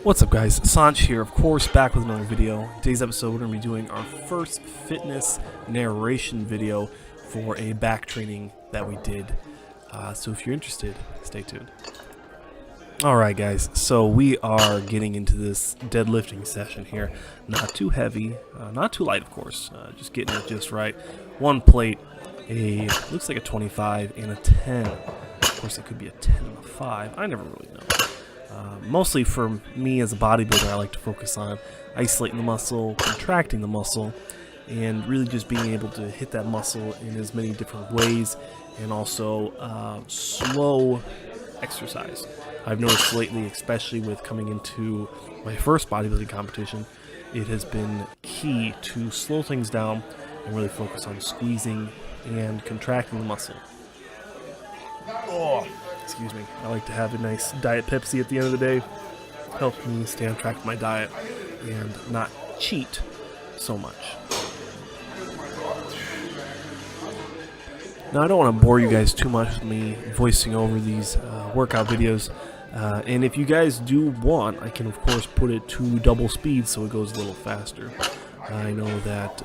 What's up, guys? Sanch here, of course, back with another video. In today's episode, we're going to be doing our first fitness narration video for a back training that we did. So if you're interested, stay tuned. Alright, guys, so we are getting into this deadlifting session here. Not too heavy, not too light, of course, just getting it just right. One plate, looks like a 25 and a 10. Of course, it could be a 10 and a 5. I never really know. Mostly for me as a bodybuilder, I like to focus on isolating the muscle, contracting the muscle, and really just being able to hit that muscle in as many different ways, and also slow exercise. I've noticed lately, especially with coming into my first bodybuilding competition, it has been key to slow things down and really focus on squeezing and contracting the muscle. Oh, excuse me. I like to have a nice Diet Pepsi at the end of the day. Help me stay on track with my diet and not cheat so much. Now, I don't want to bore you guys too much with me voicing over these workout videos. And if you guys do want, I can of course put it to double speed so it goes a little faster. I know that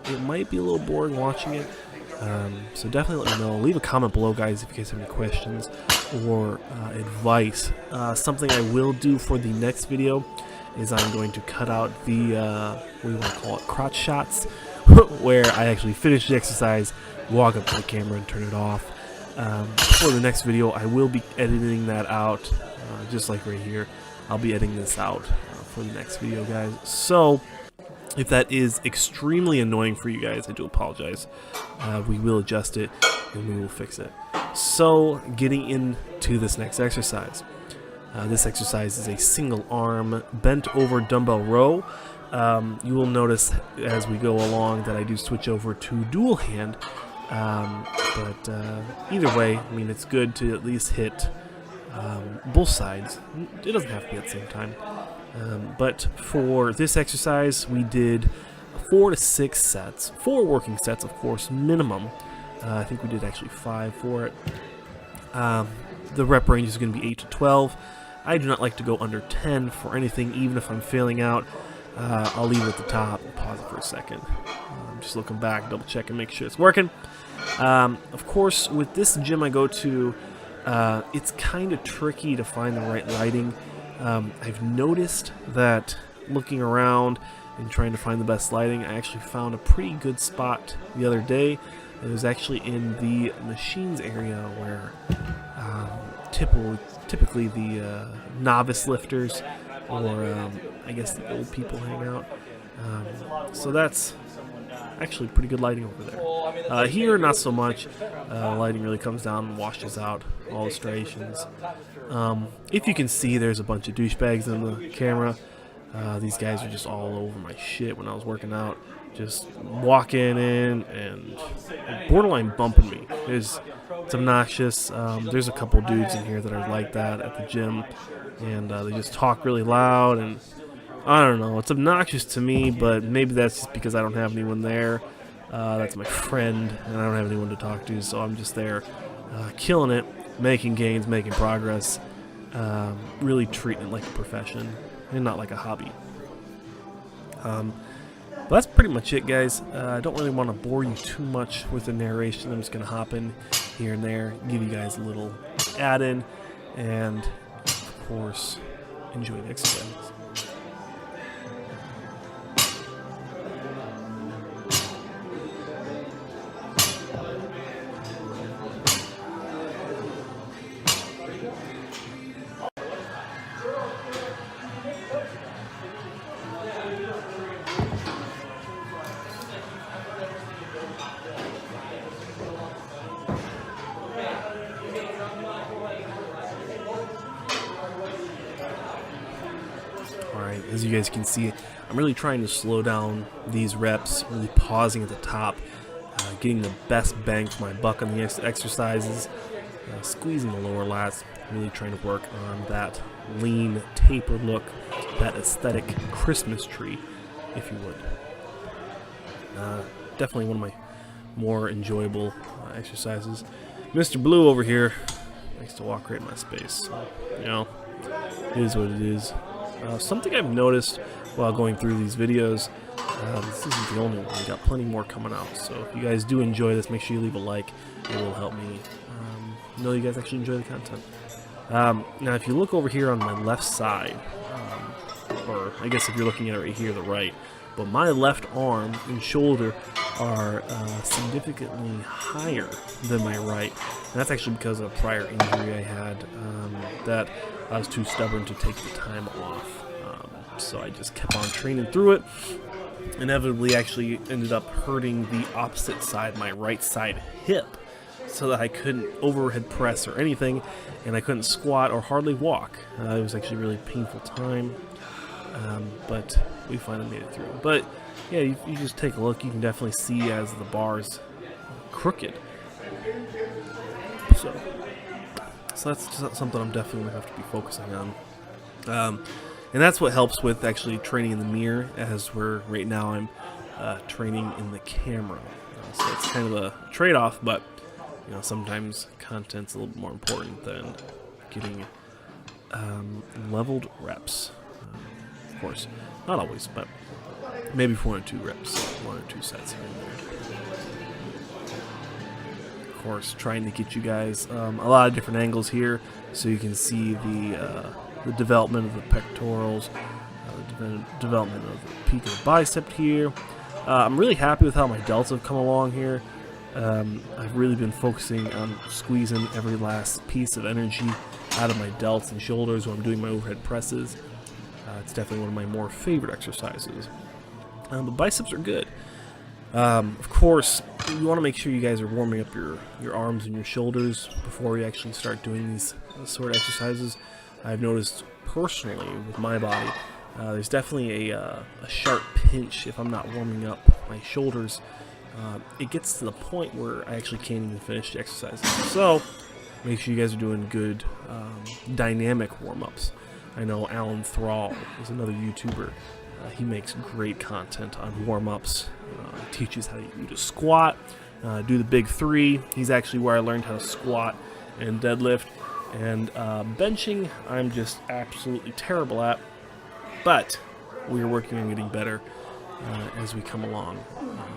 it might be a little boring watching it. So definitely let me know. Leave a comment below, guys, if you guys have any questions or advice. Something I will do for the next video is I'm going to cut out the, what do you want to call it, crotch shots, where I actually finish the exercise, walk up to the camera and turn it off. For the next video, I will be editing that out, just like right here. I'll be editing this out for the next video, guys. So if that is extremely annoying for you guys, I do apologize. We will adjust it and we will fix it. So, getting into this next exercise. This exercise is a single arm bent over dumbbell row. You will notice as we go along that I do switch over to dual hand. But either way, I mean, it's good to at least hit both sides. It doesn't have to be at the same time. But for this exercise, we did 4 to 6 sets, 4 working sets, of course, minimum. I think we did actually 5 for it. The rep range is going to be 8 to 12. I do not like to go under 10 for anything, even if I'm failing out. I'll leave it at the top and pause it for a second. Just looking back, double check and make sure it's working. Of course, with this gym I go to, it's kind of tricky to find the right lighting. I've noticed that looking around and trying to find the best lighting, I actually found a pretty good spot the other day. It was actually in the machines area where typically the novice lifters or I guess the old people hang out. So that's actually pretty good lighting over there. Here, not so much. Lighting really comes down and washes out all the striations. If you can see, there's a bunch of douchebags in the camera. These guys are just all over my shit when I was working out. Just walking in and borderline bumping me. It's obnoxious. There's a couple dudes in here that are like that at the gym, and they just talk really loud, and I don't know. It's obnoxious to me, but maybe that's just because I don't have anyone there. That's my friend, and I don't have anyone to talk to, so I'm just there killing it, making gains, making progress, really treating it like a profession and not like a hobby. But that's pretty much it, guys. I don't really want to bore you too much with the narration. I'm just going to hop in here and there, give you guys a little add-in, and of course, enjoy the exercise. Alright, as you guys can see, I'm really trying to slow down these reps, really pausing at the top, getting the best bang for my buck on the exercises, squeezing the lower lats, really trying to work on that lean, tapered look, that aesthetic Christmas tree, if you would. Definitely one of my more enjoyable exercises. Mr. Blue over here likes to walk right in my space, so, you know, it is what it is. Something I've noticed while going through these videos, this isn't the only one, we got plenty more coming out, so if you guys do enjoy this, make sure you leave a like. It will help me know you guys actually enjoy the content. Now if you look over here on my left side, or I guess if you're looking at it right here, the right, but my left arm and shoulder are significantly higher than my right, and that's actually because of a prior injury I had that I was too stubborn to take the time off. So I just kept on training through it. Inevitably actually ended up hurting the opposite side, my right side hip, so that I couldn't overhead press or anything, and I couldn't squat or hardly walk. It was actually a really painful time, but we finally made it through. But yeah, you just take a look, you can definitely see as the bar's crooked. So that's just something I'm definitely going to have to be focusing on. And that's what helps with actually training in the mirror, as right now I'm training in the camera. So it's kind of a trade-off, but sometimes content's a little bit more important than getting leveled reps. Of course, not always, but maybe for 1 or 2 reps, 1 or 2 sets here and there. Of course, trying to get you guys a lot of different angles here, so you can see the development of the pectorals, the development of the peak of the bicep here. I'm really happy with how my delts have come along here. I've really been focusing on squeezing every last piece of energy out of my delts and shoulders when I'm doing my overhead presses. It's definitely one of my more favorite exercises. The biceps are good. Of course, you want to make sure you guys are warming up your arms and your shoulders before you actually start doing these sort of exercises. I've noticed personally with my body, there's definitely a sharp pinch if I'm not warming up my shoulders. It gets to the point where I actually can't even finish the exercises. So make sure you guys are doing good dynamic warm-ups. I know Alan Thrall is another YouTuber. He makes great content on warm-ups. Teaches how you to squat, do the big 3. He's actually where I learned how to squat and deadlift. And benching, I'm just absolutely terrible at. But we are working on getting better as we come along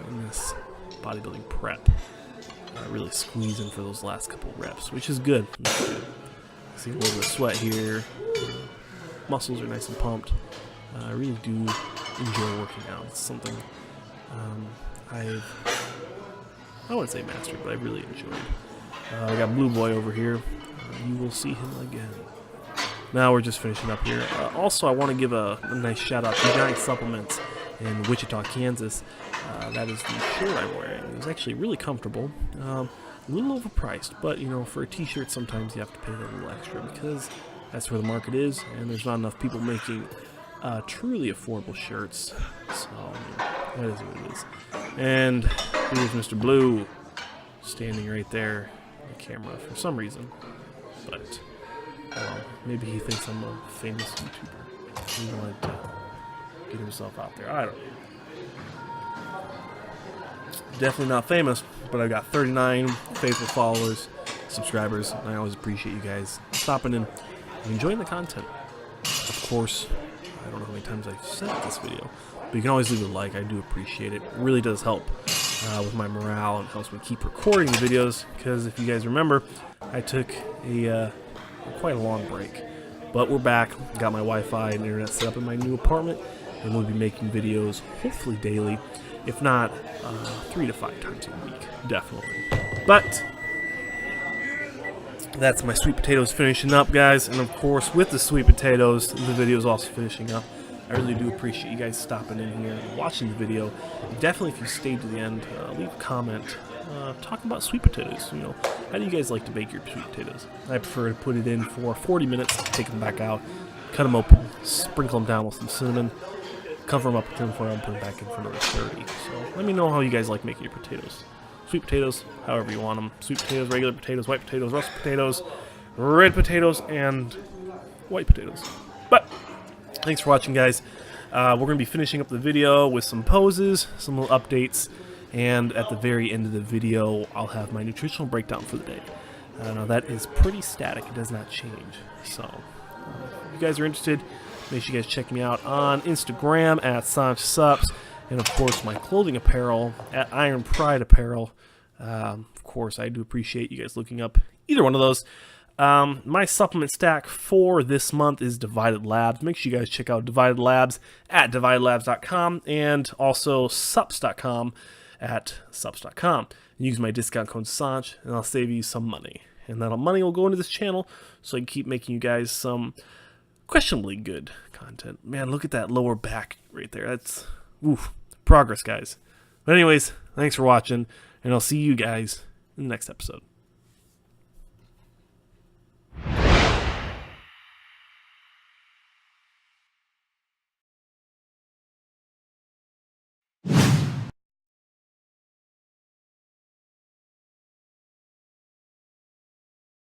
in this bodybuilding prep. Really squeezing for those last couple reps, which is good. See a little bit of sweat here. Muscles are nice and pumped. I really do enjoy working out. It's something I wouldn't say mastered, but I really enjoyed. I got Blue Boy over here. You will see him again. Now we're just finishing up here. Also, I want to give a nice shout out to Giant Supplements in Wichita, Kansas. That is the shirt I'm wearing. It's actually really comfortable. A little overpriced, but for a t-shirt sometimes you have to pay a little extra because that's where the market is, and there's not enough people making truly affordable shirts. So that is what it is. And here's Mr. Blue standing right there on the camera for some reason. But maybe he thinks I'm a famous YouTuber. He wanted to get himself out there. I don't know. Definitely not famous, but I've got 39 faithful followers, subscribers, and I always appreciate you guys stopping in and enjoying the content. Of course, I don't know how many times I've said this video, but you can always leave a like. I do appreciate it. It really does help with my morale and helps me keep recording the videos, because if you guys remember, I took quite a long break. But we're back. Got my Wi-Fi and internet set up in my new apartment, and we'll be making videos hopefully daily, if not 3 to 5 times a week, definitely. But that's my sweet potatoes finishing up, guys. And of course, with the sweet potatoes, the video is also finishing up. I really do appreciate you guys stopping in here and watching the video. Definitely, if you stayed to the end, leave a comment talking about sweet potatoes. How do you guys like to bake your sweet potatoes? I prefer to put it in for 40 minutes, take them back out, cut them open, sprinkle them down with some cinnamon, cover them up with tin foil, and put them back in for another 30. So let me know how you guys like making your potatoes. Sweet potatoes, however you want them. Sweet potatoes, regular potatoes, white potatoes, russet potatoes, red potatoes, and white potatoes. But thanks for watching, guys. We're going to be finishing up the video with some poses, some little updates, and at the very end of the video, I'll have my nutritional breakdown for the day. Now that is pretty static. It does not change. So if you guys are interested, Make sure you guys check me out on Instagram at SanchSups, and of course my clothing apparel at Iron Pride Apparel. Of course, I do appreciate you guys looking up either one of those. My supplement stack for this month is Divided Labs. Make sure you guys check out Divided Labs at dividedlabs.com and also sups.com at sups.com. Use my discount code Sanch and I'll save you some money. And that money will go into this channel so I can keep making you guys some questionably good content. Man, look at that lower back right there. That's progress, guys. But anyways, thanks for watching, and I'll see you guys in the next episode.